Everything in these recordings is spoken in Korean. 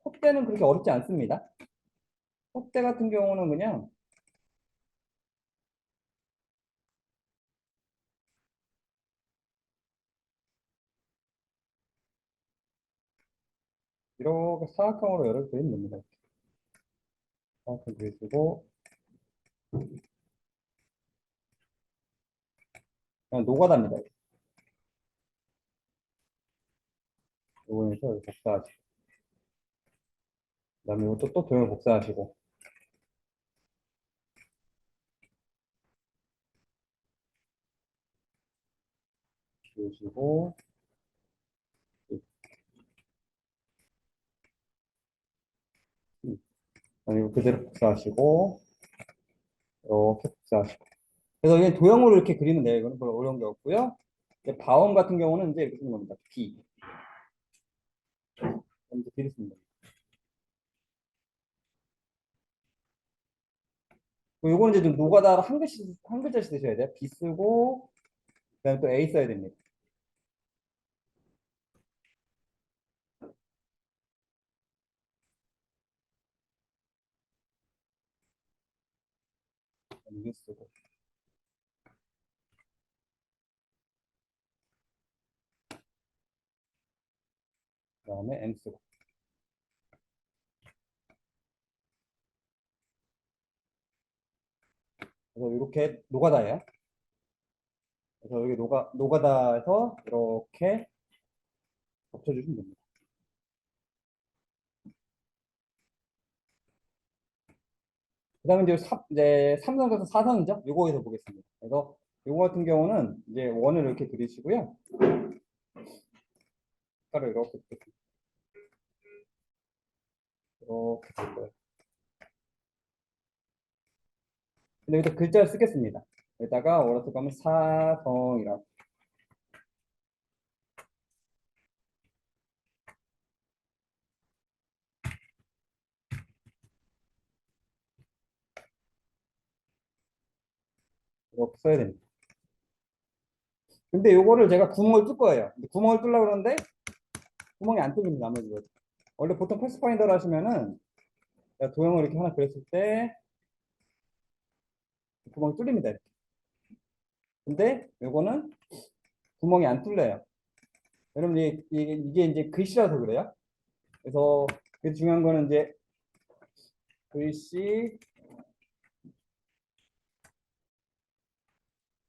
콧대는 그렇게 어렵지 않습니다. 콧대 같은 경우는 그냥 이렇게 사각형으로 열을 그리면 됩니다. 사각형 그리시고 그냥 노가다입니다. 요거에서 복사하시고 그다음에 이것도 또 도형을 복사하시고 그리시고 그다음에 이거 그대로 복사하시고 이렇게 복사하시고 그래서 이게 도형으로 이렇게 그리면 돼요. 이거는 별로 어려운 게 없고요. 이제 바움 같은 경우는 이제 이렇게 쓰는 겁니다. B. 먼저 B를 씁니다. 요거는 이제 좀 노가다 한 글자씩 쓰셔야 돼요. B 쓰고 그다음에 또 A 써야 됩니다. U 쓰고 그다음에 M 쓰고 그래서 이렇게 노가다예요. 그래서 여기 노가다에서 이렇게 겹쳐주시면 됩니다. 그다음에 이제 3선에서 4선이죠. 요거에서 보겠습니다. 그래서 요거 같은 경우는 이제 원을 이렇게 그리시고요. 색깔을 이렇게 볼 거예요. 근데 여기다 글자를 쓰겠습니다. 여기다가 원어스 가면 사성이라고 이렇게 써야 됩니다. 근데 요거를 제가 구멍을 뚫 거예요. 근데 구멍을 뚫려고 그러는데 구멍이 안 뚫립니다. 아무래도. 원래 보통 패스파인더를 하시면은 도형을 이렇게 하나 그렸을 때 구멍이 뚫립니다. 이렇게. 근데 요거는 구멍이 안 뚫려요. 여러분 이게 이제 글씨라서 그래요. 그래서 중요한 거는 이제 글씨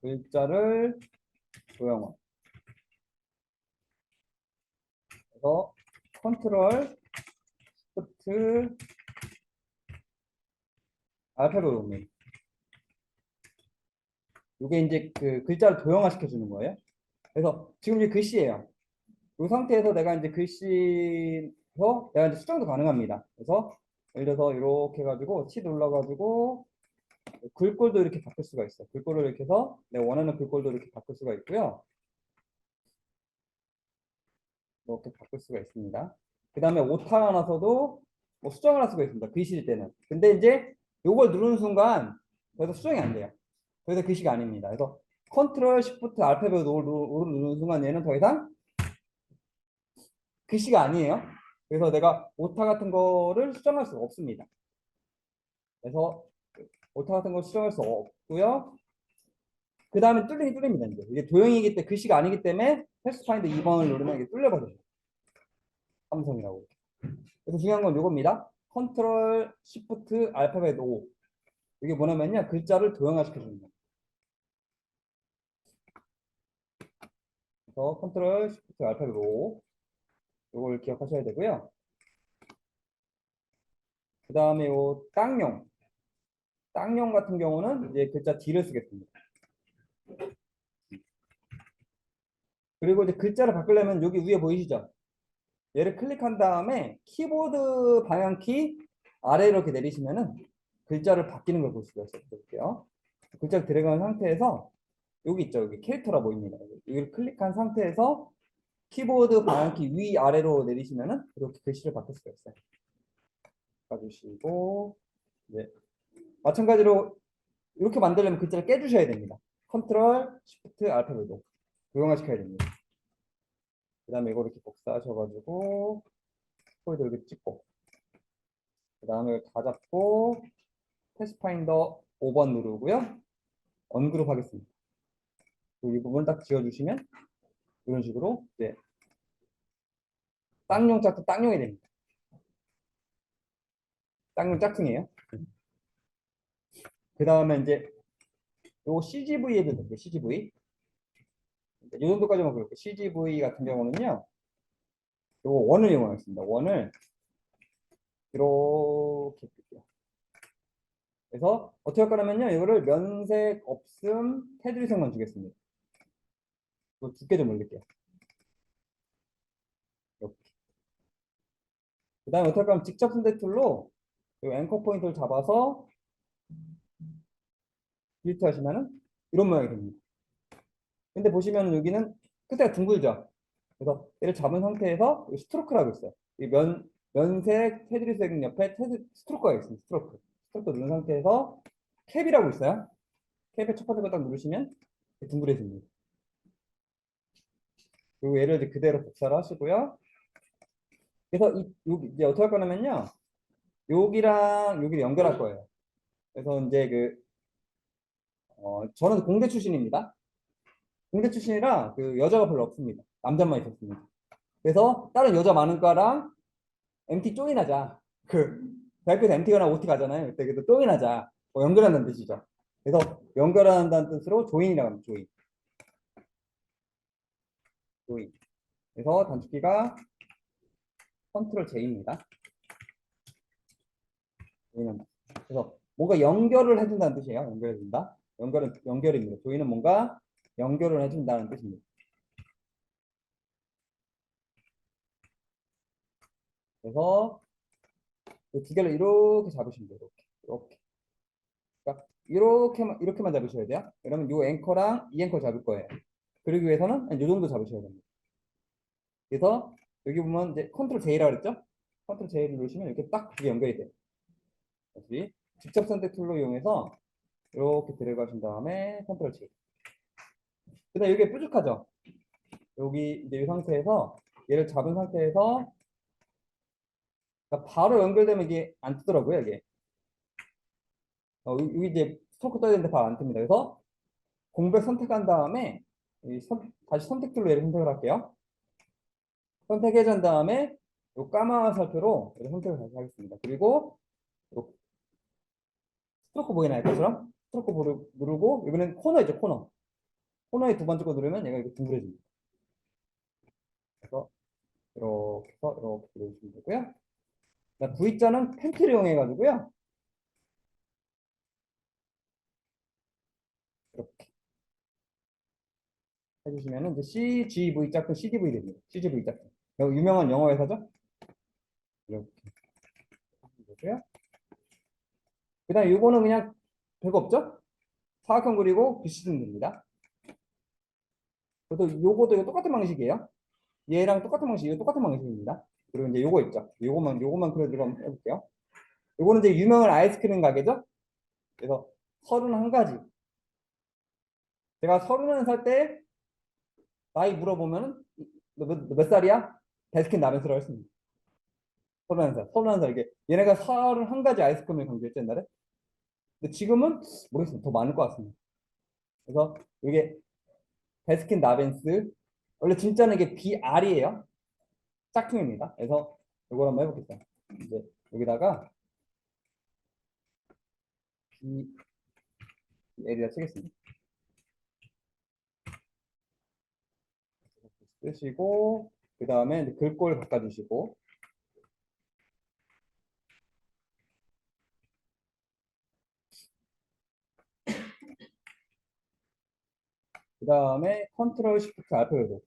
글자를 도형화. 그래서 컨트롤 시프트 알파벳입니다. 이게 이제 그 글자를 도형화 시켜주는 거예요. 그래서 지금 이제 글씨예요. 이 상태에서 내가 이제 글씨에서 내가 이제 수정도 가능합니다. 그래서 예를 들어서 이렇게 해가지고 치 눌러가지고 글꼴도 이렇게 바꿀 수가 있어요. 글꼴을 이렇게 해서 내가 원하는 글꼴도 이렇게 바꿀 수가 있고요. 이렇게 바꿀 수가 있습니다. 그 다음에 오타가 나서도 뭐 수정을 할 수가 있습니다. 글씨일 때는. 근데 이제 요걸 누르는 순간 그래서 수정이 안 돼요. 그래서 글씨가 아닙니다. 그래서 컨트롤 시프트 알파벳 5를 누르는 순간 얘는 더 이상 글씨가 아니에요. 그래서 내가 오타 같은 거를 수정할 수가 없습니다. 그래서 오타 같은 거 수정할 수 없고요. 그 다음에 뚫립니다. 이제 이게 도형이기 때문에 글씨가 아니기 때문에 패스파인더 2번을 누르면 이게 뚫려버려요. 삼성이라고. 그래서 중요한 건 이겁니다. 컨트롤 시프트 알파벳 O. 이게 뭐냐면요. 글자를 도형화 시켜주는 거예요. 그래서 컨트롤 시프트 알파벳 O. 이걸 기억하셔야 되고요. 그 다음에 요 땅용. 땅용 같은 경우는 이제 글자 D를 쓰겠습니다. 그리고 이제 글자를 바꾸려면 여기 위에 보이시죠? 얘를 클릭한 다음에 키보드 방향키 아래로 이렇게 내리시면은 글자를 바뀌는 걸 볼 수가 있어요. 볼게요. 글자를 들어간 상태에서 여기 있죠. 여기 캐릭터라 보입니다. 이걸 클릭한 상태에서 키보드 방향키 위 아래로 내리시면은 이렇게 글씨를 바꿀 수가 있어요. 바꿔주시고 이제 마찬가지로 이렇게 만들려면 글자를 깨주셔야 됩니다. 컨트롤 시프트 알파벳로 도형화 시켜야 됩니다. 그 다음에 이거 이렇게 복사하셔가지고 코에도 이렇게 찍고 그 다음에 다 잡고 패스파인더 5번 누르고요. 언그룹 하겠습니다. 이 부분 딱 지워주시면 이런 식으로 이제 쌍용 짝퉁 쌍용이 됩니다. 쌍용 짝퉁이에요. 그 다음에 이제 요 CGV 해도 돼요. CGV. 이 정도까지만 그럴게요. CGV 같은 경우는요. 요 원을 이용하겠습니다. 원을 이렇게 뜰게요. 그래서 어떻게 할 거냐면요. 이거를 면색, 없음, 테두리색만 주겠습니다. 두께 좀 올릴게요. 이렇게. 그 다음에 어떻게 할 거냐면 직접 선택 툴로 이 앵커 포인트를 잡아서 딜트 하시면은 이런 모양이 됩니다. 근데 보시면 여기는 끝에가 둥글죠. 그래서 얘를 잡은 상태에서 스트로크라고 있어요. 이 면색, 테두리색 옆에 스트로크가 있습니다. 스트로크 누른 상태에서 캡이라고 있어요. 캡의 첫 번째 거 딱 누르시면 둥그레집니다. 그리고 얘를 이제 그대로 복사를 하시고요. 그래서 여기 이제 어떻게 할 거냐면요. 여기랑 여기를 연결할 거예요. 그래서 이제 저는 공대 출신입니다. 공대 출신이라 그 여자가 별로 없습니다. 남자만 있었습니다. 그래서 다른 여자 많은 과랑 MT 조인하자. 대학교에서 MT 가나 OT 가잖아요. 그때 그래도 조인하자. 연결한다는 뜻이죠. 그래서 연결한다는 뜻으로 조인이라고 합니다. 조인. 그래서 단축키가 컨트롤 J입니다. 그래서 뭔가 연결을 해준다는 뜻이에요. 연결해준다. 연결입니다. 조인은 뭔가 연결을 해준다는 뜻입니다. 그래서 두 개를 이렇게 잡으시면 돼요. 이렇게. 그러니까 이렇게만 잡으셔야 돼요. 그러면 이 앵커랑 이 앵커 잡을 거예요. 그러기 위해서는 이 정도 잡으셔야 됩니다. 그래서 여기 보면 이제 컨트롤 J라고 그랬죠? 컨트롤 J를 누르시면 이렇게 딱 두 개 연결이 돼요. 다시 직접 선택 툴로 이용해서 이렇게 들어가신 다음에 컨트롤 J. 그다음 여기 뾰족하죠? 여기 이제 이 상태에서 얘를 잡은 상태에서 그러니까 바로 연결되면 이게 안 뜨더라고요, 이게. 여기 이제 스토크 떠야 되는데 바로 안 뜹니다. 그래서 공백 선택한 다음에 다시 선택 툴로 얘를 선택을 할게요. 선택해준 다음에 요 까만 화살표로 선택을 다시 하겠습니다. 그리고 요 스트로크 보이나요? 것처럼 스트로크 누르고 이번엔 코너 있죠, 코너. 코너에 두 번째 거 누르면 얘가 이렇게 둥그레집니다. 그래서 이렇게 해서 이렇게 누르시면 되고요. V자는 펜트를 이용해 가지고요. 이렇게 해주시면은 이제 CGV 짝퉁 CGV 됩니다. CGV 짝퉁. 유명한 영어 회사죠? 이렇게 되고요. 그다음 요거는 그냥 별거 없죠? 사각형 그리고 글씨등 됩니다. 그래도 요거도 똑같은 방식이에요. 얘랑 똑같은 방식, 이거 똑같은 방식입니다. 그리고 이제 요거 있죠. 요거만 그려드리고 한번 해볼게요. 요거는 이제 유명한 아이스크림 가게죠. 그래서 31가지. 제가 31살 때 나이 물어보면은 너 몇 살이야? 베스킨 라빈스라고 했습니다. 31살, 31살 이게 얘네가 31가지 아이스크림을 강조했죠 옛날에. 근데 지금은 모르겠습니다. 더 많을 것 같습니다. 그래서 이게 베스킨 라빈스 원래 진짜는 이게 BR이에요. 짝퉁입니다. 그래서 이걸 한번 해보겠습니다. 이제 여기다가 BL이라 치겠습니다. 쓰시고 그 다음에 글꼴 바꿔주시고 그 다음에 컨트롤 시프트 알파벳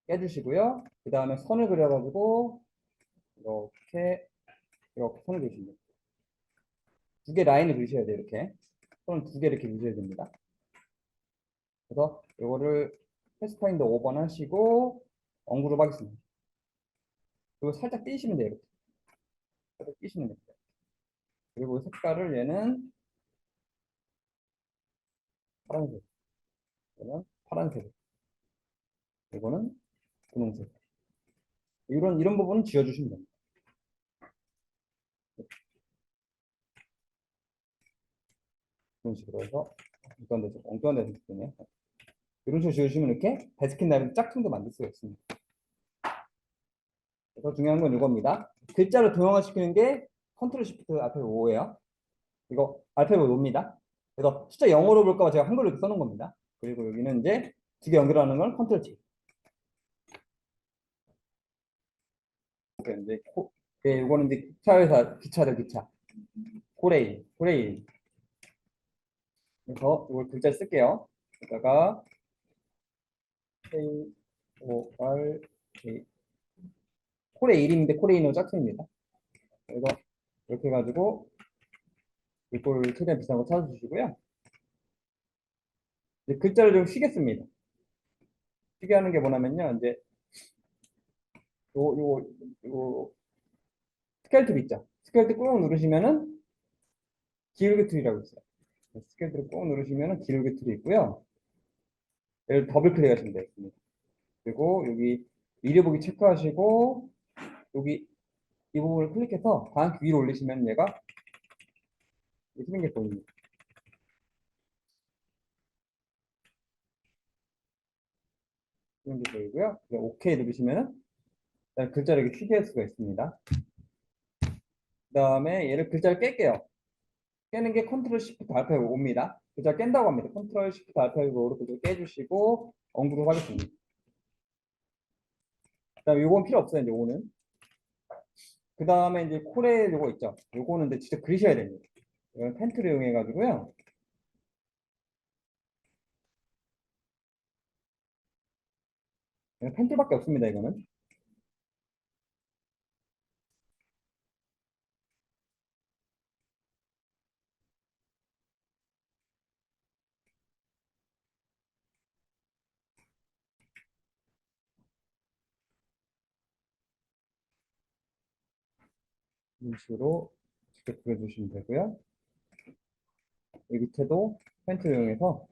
깨주시고요. 그 다음에 선을 그려가지고 이렇게 선을 그리시면 돼요. 두 개 라인을 그리셔야 돼요. 이렇게 선을 두 개 이렇게 그리셔야 됩니다. 그래서 이거를 패스파인더 5번 하시고 언그룹 하겠습니다. 그리고 살짝 띄시면 돼요. 이렇게. 살짝 띄시면 됩니다. 그리고 색깔을 얘는 파란색, 얘는 파란색, 이거는 분홍색. 이런 부분은 지워주시면 됩니다. 이런 식으로 해서 엉뚱한 데서 쓰네. 이런 식으로 지으시면 이렇게 베스킨 라빈스 짝퉁도 만들 수가 있습니다. 더 중요한 건 이겁니다. 글자를 도형화시키는 게 컨트롤 시프트 알파벳 5예요. 이거 알파벳 5입니다. 그래서 숫자 0으로 볼까 봐 제가 한글로 이렇게 써놓은 겁니다. 그리고 여기는 이제 두 개 연결하는 건 컨트롤 T. 이제 이거는 이제 기차들 기차. 코레일. 그래서 이걸 글자 쓸게요. 여기다가 K O R K 코레일인데 코레일은 짝퉁입니다. 그래서 이렇게 해가지고 이걸 최대한 비슷한 거 찾아주시고요. 이제 글자를 좀 쉬겠습니다. 쉬게 하는 게 뭐냐면요. 이제 요 스켈트 있죠. 스켈트 꾹 누르시면은 기울기 툴이라고 있어요. 스켈트를 꾹 누르시면은 기울기 툴이 있고요. 얘를 더블 클릭하시면 되겠습니다. 그리고 여기 미리 보기 체크하시고 여기 이 부분을 클릭해서 방향키 위로 올리시면 얘가 이렇게 게 보입니다. 이런 게 보이고요. 오케이 누르시면은 글자를 이렇게 휴대할 수가 있습니다. 그 다음에 얘를 글자를 깰게요. 깨는 게 컨트롤 시프트 알파 5입니다. 글자 깬다고 합니다. 컨트롤 시프트 알파 5로 글자 깨주시고 언그룹 하겠습니다. 그 다음에 요건 필요 없어요. 이제 5는. 그 다음에 이제 콜에 요거 있죠. 요거는 이제 직접 그리셔야 됩니다. 이건 펜트를 이용해 가지고요. 펜트밖에 없습니다. 이거는. 이런 식으로 직접 그려주시면 되고요. 이 밑에도 펜트를 이용해서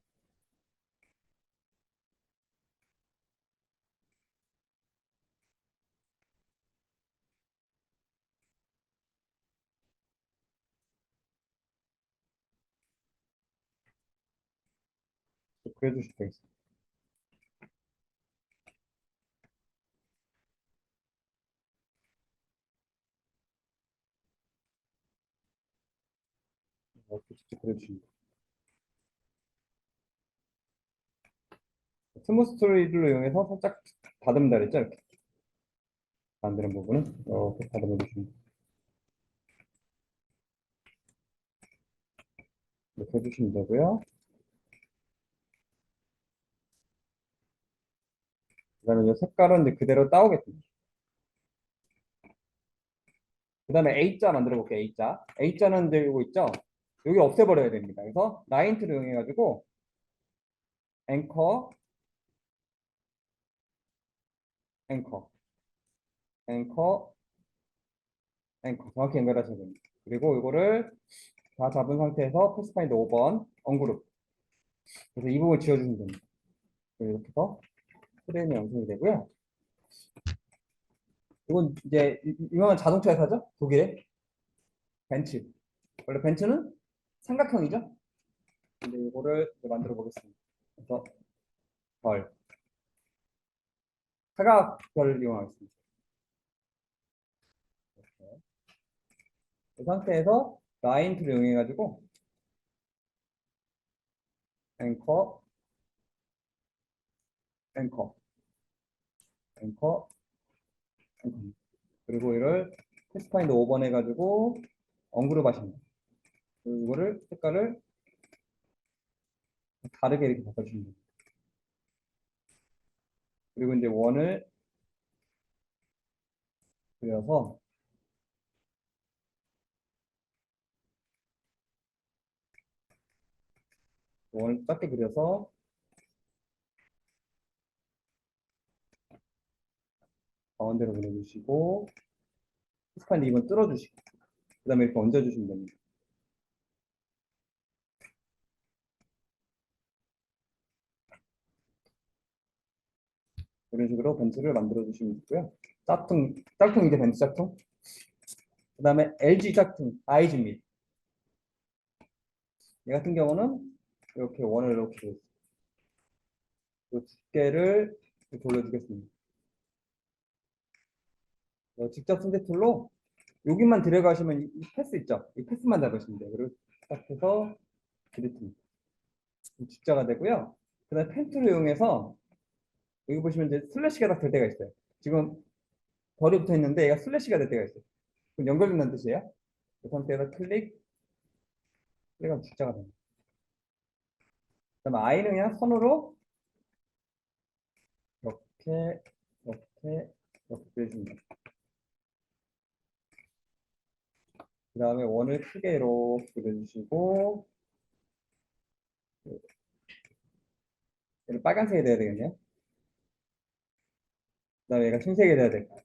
그려주시면 되겠습니다. 이렇게 직접 그려주시면 돼요. 스무스 툴을 이용해서 살짝 다듬다 그랬죠? 이렇게 만드는 부분은 이렇게 다듬어 주시면 돼요. 이렇게 해주시면 되고요. 그 다음에 이 색깔은 이제 그대로 따오겠습니다. 그 다음에 A자 만들어 볼게요. A자. A자는 이제 이거 있죠? 여기 없애버려야 됩니다. 그래서 라인 툴을 이용해가지고 앵커, 앵커, 앵커, 앵커 정확히 연결하셔야 됩니다. 그리고 이거를 다 잡은 상태에서 패스파인더 5번 언그룹. 그래서 이 부분 지워주시면 됩니다. 이렇게 해서 프레임이 완성이 되고요. 이건 이제 유명한 자동차 회사죠? 독일의 벤츠. 원래 벤츠는 삼각형이죠? 근데 이거를 이제 만들어 보겠습니다. 그래서 별, 사각별을 이용하겠습니다. 이렇게. 이 상태에서 라인 툴을 이용해가지고 앵커, 앵커, 앵커, 앵커. 그리고 이를 패스파인더 5번 해가지고 언그룹 하십니다. 그리고 이거를 색깔을 다르게 이렇게 바꿔주시면 됩니다. 그리고 이제 원을 그려서 원을 작게 그려서 가운데로 그려주시고 패스파인더 2번 뚫어주시고 그 다음에 이렇게 얹어주시면 됩니다. 이런 식으로 벤츠를 만들어 주시면 있고요. 짝퉁 이제 벤츠 짝퉁. 그 다음에 LG 짝퉁, IG입니다. 얘 같은 경우는 이렇게 원을 이렇게 두께를 돌려주겠습니다. 직접 선택 툴로 여기만 들어가시면 이 패스 있죠? 이 패스만 잡으시면 돼요. 그리고 딱 해서 그리트 직자가 되고요. 그 다음에 펜 툴을 이용해서 여기 보시면 이제 슬래시가 딱 될 때가 있어요. 지금 벌이 붙어 있는데 얘가 슬래시가 될 때가 있어요. 그럼 연결된다는 뜻이에요. 그 상태에서 클릭하면 직자가 됩니다. 그 다음에 I는 그냥 선으로 이렇게 이렇게 이렇게 그려줍니다. 그 다음에 원을 크게 이렇게 그려주시고 얘를 빨간색이 돼야 되겠네요. 그 다음에 얘가 흰색이 돼야 될까요?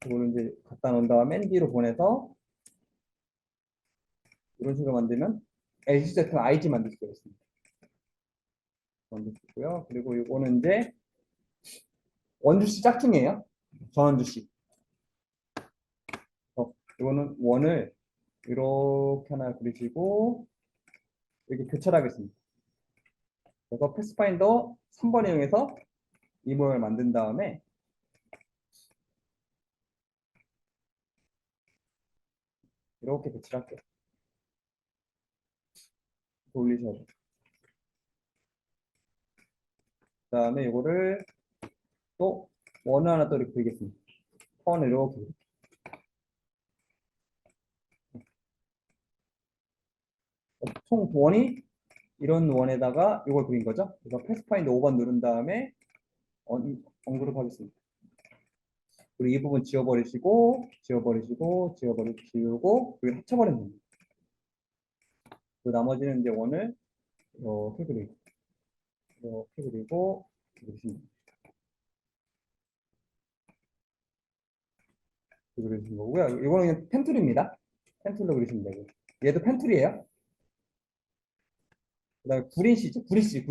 이거를 이제 갖다 놓은 다음에 맨 뒤로 보내서 이런 식으로 만들면 LCZ IG 만들 수가 있습니다. 만들 수 있고요. 그리고 이거는 이제 원주씨 짝퉁이에요. 전원주씨. 이거는 원을 이렇게 하나 그리시고 이렇게 교차하겠습니다. 그래서 패스파인더 3번 이용해서 이 모양을 만든 다음에 이렇게 배치할게요. 올리셔야 돼요. 그 다음에 이거를 또 원을 하나 또 이렇게 그리겠습니다. 선을 이렇게. 총 원이 이런 원에다가 이걸 그린 거죠. 그래서 패스파인더 5번 누른 다음에 언그룹 하겠습니다. 그리고 이 부분 지워버리시고 지우고 그리고 합쳐버리면 됩니다. 그 나머지는 이제 원을 이렇게 그리고 그리시면 그리시는 거고요. 이거는 그냥 펜툴입니다. 펜툴로 그리시면 되고 얘도 펜툴이에요. 그 다음에 구리시죠. 구리시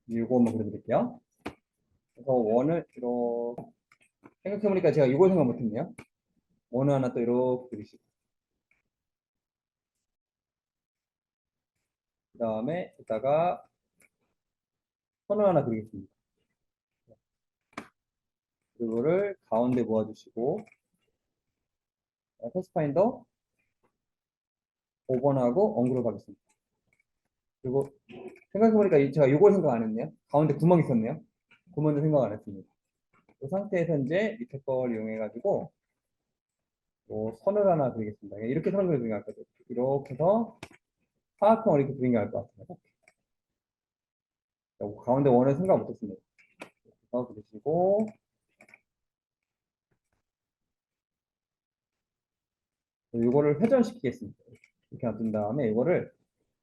이거 한번 그려드릴게요. 그래서 원을 이렇게 생각해보니까 제가 이걸 생각 못했네요. 원을 하나 또 이렇게 그리시고 그 다음에 이따가 선을 하나 그리겠습니다. 이거를 가운데 모아주시고 패스파인더 5번하고 언그룹 하겠습니다. 그리고 생각해보니까 제가 이걸 생각 안 했네요. 가운데 구멍 있었네요. 구멍도 생각 안 했습니다. 이 상태에서 이제 밑에 걸 이용해가지고 선을 하나 그리겠습니다. 이렇게 선을 그리는 게 나을 것 같아요. 이렇게 해서 사각형을 이렇게 그리는 게 나을 것 같아요. 가운데 원을 생각 못했습니다. 그래서 그리시고 이거를 회전시키겠습니다. 이렇게 놔둔 다음에 이거를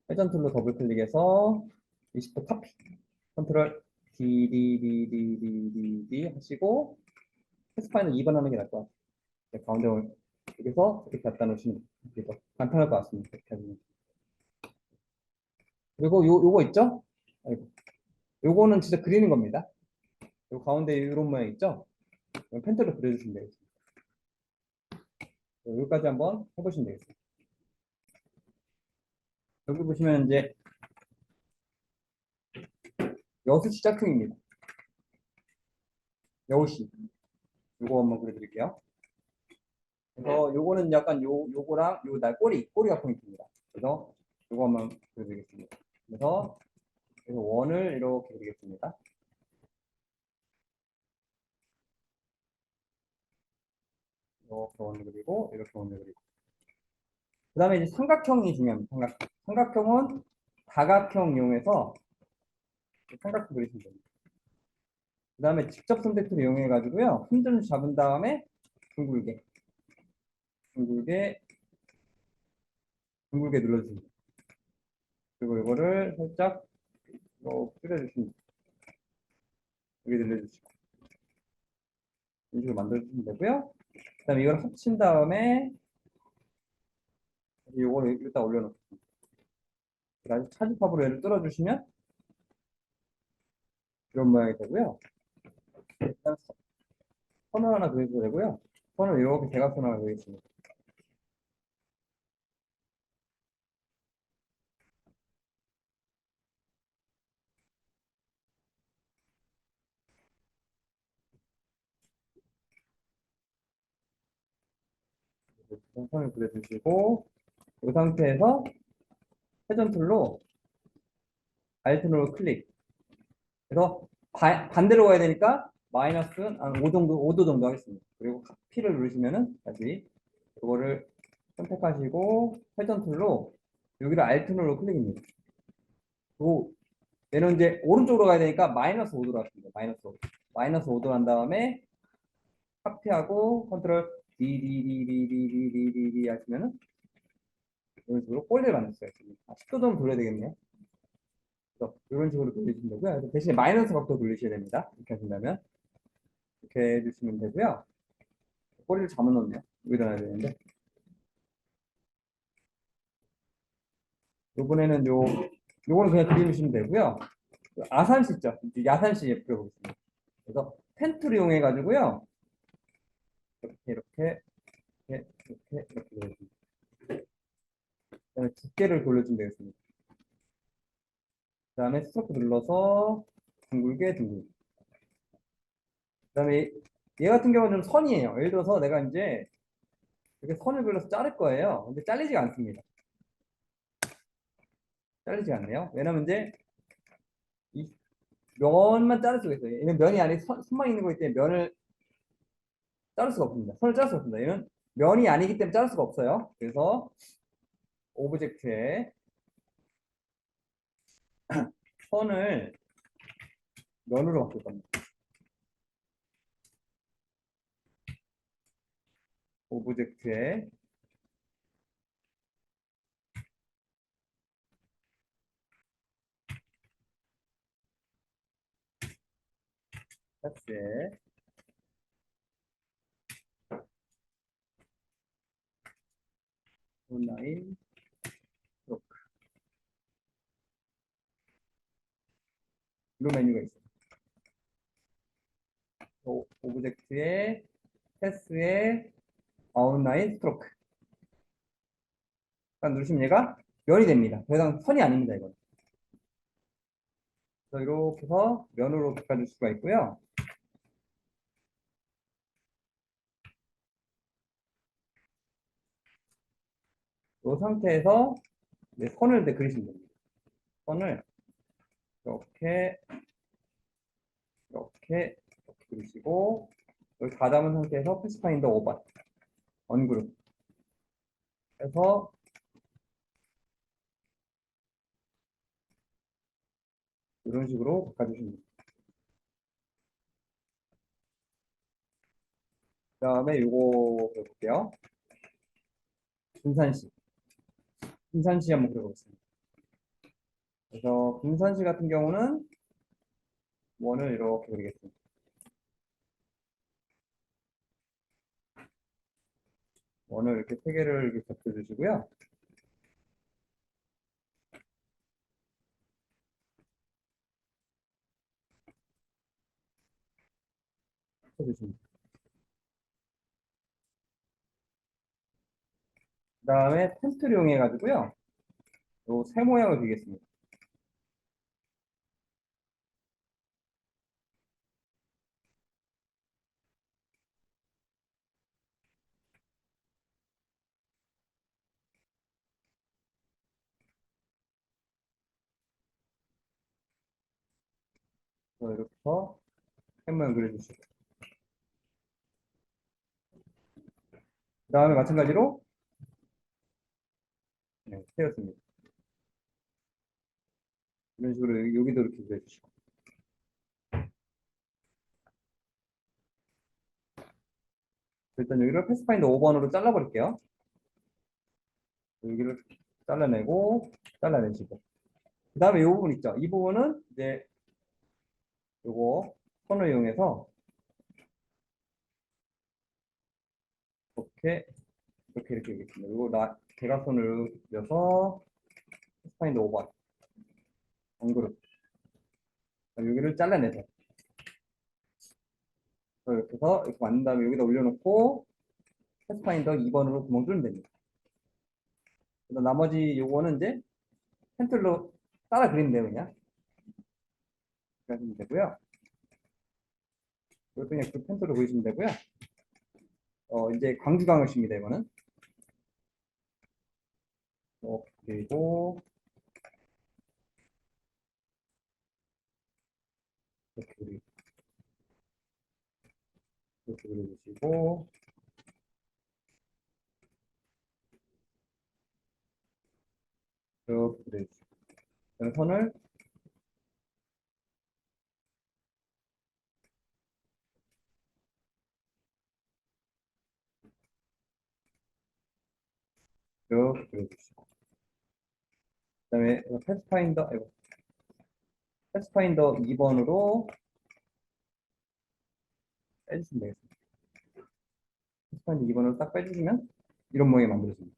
회전 툴로 더블 클릭해서 20도 카피 컨트롤 D 하시고 패스파인더 2번 하는 게 나을 것 같아요. 가운데 여기서 이렇게 갖다 놓으시면 더 간편할 것 같습니다. 이렇게 하면. 그리고 요거 있죠? 아이고. 요거는 진짜 그리는 겁니다. 요 가운데 이런 모양 있죠? 펜트로 그려주시면 되겠습니다. 여기까지 한번 해보시면 되겠습니다. 여기 보시면 이제 여수시 짝퉁입니다. 여우시. 요거 한번 그려드릴게요. 그래서 요거는 약간 요거랑 날 꼬리가 포인트입니다. 그래서 요거 한번 그려드리겠습니다. 그래서 원을 이렇게 그리겠습니다. 이렇게 원을 그리고 이렇게 원을 그리고 그 다음에 이제 삼각형이 중요합니다. 삼각형은 다각형 이용해서 삼각형 그리시면 됩니다. 그 다음에 직접 선택툴 이용해 가지고요. 흔들어 잡은 다음에 둥글게 둥글게 둥글게 눌러주시면 돼요. 그리고 이거를 살짝 줄여주시면 돼요. 여기 늘려주시고 이런 식으로 만들어주시면 되고요. 그 다음에 이걸 합친 다음에 이거를 일단 올려놓겠습니다. 다시 차집합으로 얘를 뚫어주시면 이런 모양이 되고요. 일단 선을 하나 그려도 되고요. 선을 이렇게 대각선 하나 그리겠습니다. 선을 그려주시고 이 상태에서 회전 툴로 Alt 누르 클릭. 그래서 반대로 가야 되니까 마이너스 한 5 정도, 5도 정도 하겠습니다. 그리고 P를 누르시면은 다시 이거를 선택하시고 회전 툴로 여기를 Alt 누르 클릭입니다. 그리고 얘는 이제 오른쪽으로 가야 되니까 마이너스 5도로 하겠습니다. 마이너스 5도 한 다음에 카피하고 컨트롤 디디디디디디디디 하시면은 이런 식으로 꼴레를 만들 수가 있습니다. 10도 정도 돌려야 되겠네요. 그래서 이런 식으로 돌리시면 되고요. 대신에 마이너스 각도 돌리셔야 됩니다. 이렇게 하신다면 이렇게 해주시면 되고요. 꼬리를 잘못 넣네요. 여기다 놔야 되는데 요번에는 요거는 그냥 그려주시면 되고요. 아산시 있죠? 야산시 그려보겠습니다. 그래서 펜트를 이용해 가지고요. 이렇게 그려줍니다. 그다음에 두께를 돌려주면 되겠습니다. 그다음에 스트로크 눌러서 둥글게. 그다음에 얘 같은 경우는 좀 선이에요. 예를 들어서 내가 이제 이렇게 선을 그려서 자를 거예요. 근데 잘리지가 않습니다. 잘리지 않네요. 왜냐면 이제 이 면만 자를 수가 있어요. 얘는 면이 안에 선만 있는 거기 때문에 면을 자를 수가 없습니다. 선을 자를 수가 없습니다. 얘는 면이 아니기 때문에 자를 수가 없어요. 그래서 오브젝트에 선을 면으로 바꿀 겁니다. 오브젝트에 패스에 온라인 스트로크 이런 메뉴가 있어요. 오브젝트에 패스에 아웃라인 스트로크 누르시면 얘가 면이 됩니다. 더 이상 선이 아닙니다. 이건. 그래서 이렇게 해서 면으로 바꿔줄 수가 있고요. 이 상태에서 이제 선을 이제 그리시면 됩니다. 선을 이렇게 그리시고 여기 다 담은 상태에서 패스파인더 오버 언그룹 해서 이런 식으로 바꿔주시면 됩니다. 그 다음에 이거 그려볼게요. 분산시. 분산시 한번 그려보겠습니다. 그래서 분산시 같은 경우는 원을 이렇게 그리겠습니다. 원을 이렇게 세 개를 이렇게 겹쳐주시고요. 그 다음에 펜슬을 이용해 가지고요. 요 새 모양을 그리겠습니다. 그래서 이렇게 해서 새 모양 그려주시고 그 다음에 마찬가지로 세웠습니다. 이런 식으로 여기도 이렇게 그려주시고 일단 여기를 패스파인더 5번으로 잘라버릴게요. 여기를 잘라내고 잘라내시고 그 다음에 이 부분 있죠. 이 부분은 이제 요거 선을 이용해서 이렇게 하겠습니다. 그리고 대각선을 그려서 패스파인더 5번 언그룹 여기를 잘라내세요. 이렇게 해서 이렇게 만든 다음에 여기다 올려놓고 패스파인더 2번으로 구멍 뚫으면 됩니다. 그래서 나머지 요거는 이제 펜틀로 따라 그리면 돼요, 그냥. 이렇게 하시면 되고요. 이것도 그냥 그 펜틀로 그리시면 되고요. 이제 광주광역시입니다, 이거는. 그리고 이렇게 이렇게 그려주시고 이렇게 그려주시고 선을 이렇게 그려주시고 그다음에 패스파인더 2번으로 빼주시면 되겠습니다. 패스파인더 2번으로 딱 빼주시면 이런 모양이 만들어집니다.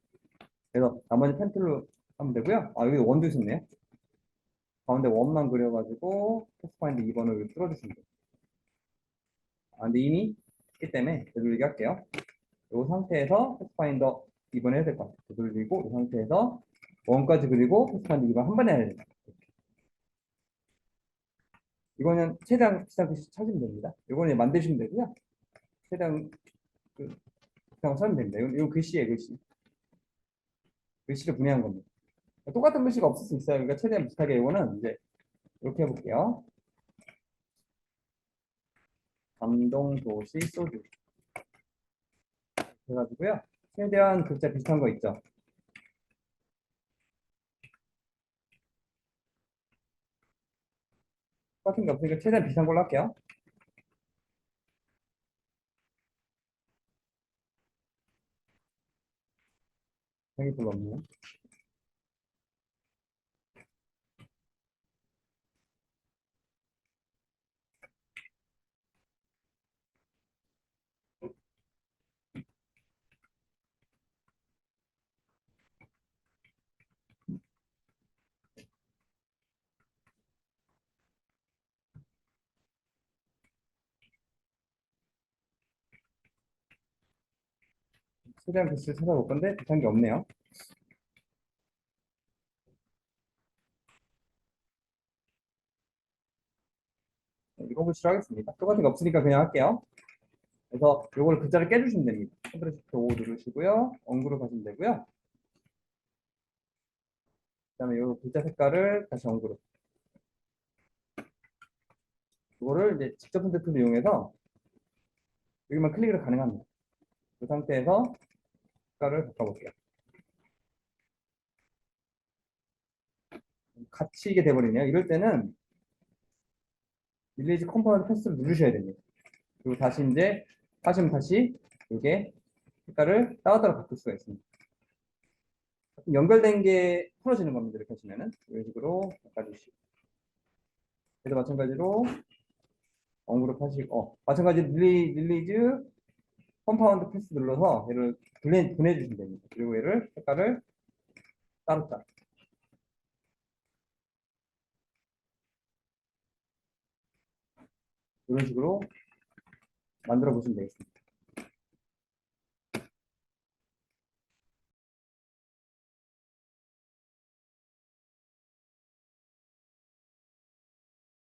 그래서 나머지 펜툴로 하면 되고요. 아, 여기 원도 있었네요. 가운데 원만 그려가지고 패스파인더 2번을 뚫어주시면 돼요. 아, 근데 이미 했기 때문에 되돌리기 할게요. 이 상태에서 패스파인더 2번 해야 될 것 같아요. 되돌리고 이 상태에서 원까지 그리고 패스파인더 2번 한 번에 해야 됩니다. 이거는 최대한 비슷한 글씨 찾으면 됩니다. 이거는 만드시면 되고요. 최대한 그냥 써면 됩니다. 이건 글씨예요, 글씨. 글씨를 분해한 겁니다. 똑같은 글씨가 없을 수 있어요. 그러니까 최대한 비슷하게 이거는 이제 이렇게 해볼게요. 감동도시 소주 해가지고요. 최대한 글자 비슷한 거 있죠. 똑같은 게 없으니까 최대한 비슷한 걸로 할게요. 여기 별로 없네요. 최대한 글씨를 찾아볼 건데 비슷한 게 없네요. 이거 글씨로 하겠습니다. 똑같은 게 없으니까 그냥 할게요. 그래서 요걸 글자를 깨주시면 됩니다. 컨트롤 시프트 5 누르시고요. 엉구로 가시면 되고요. 그다음에 요 글자 색깔을 다시 엉구로. 이거를 이제 직접 선택 툴을 이용해서 여기만 클릭을 가능합니다. 그 상태에서 색깔을 바꿔볼게요. 같이 이게 돼버리네요. 이럴 때는 릴리즈 컴포넌트 패스를 누르셔야 됩니다. 그리고 다시 이제 하시면 다시 이게 색깔을 따로따로 바꿀 수가 있습니다. 연결된 게 풀어지는 겁니다. 이렇게 하시면은 이런 식으로 바꿔주시고 그래도 마찬가지로 엉그룹 하시고 마찬가지 릴리즈 컴파운드 패스 눌러서 얘를 분해주시면 됩니다. 그리고 얘를 색깔을 따로 이런 식으로 만들어 보시면 되겠습니다.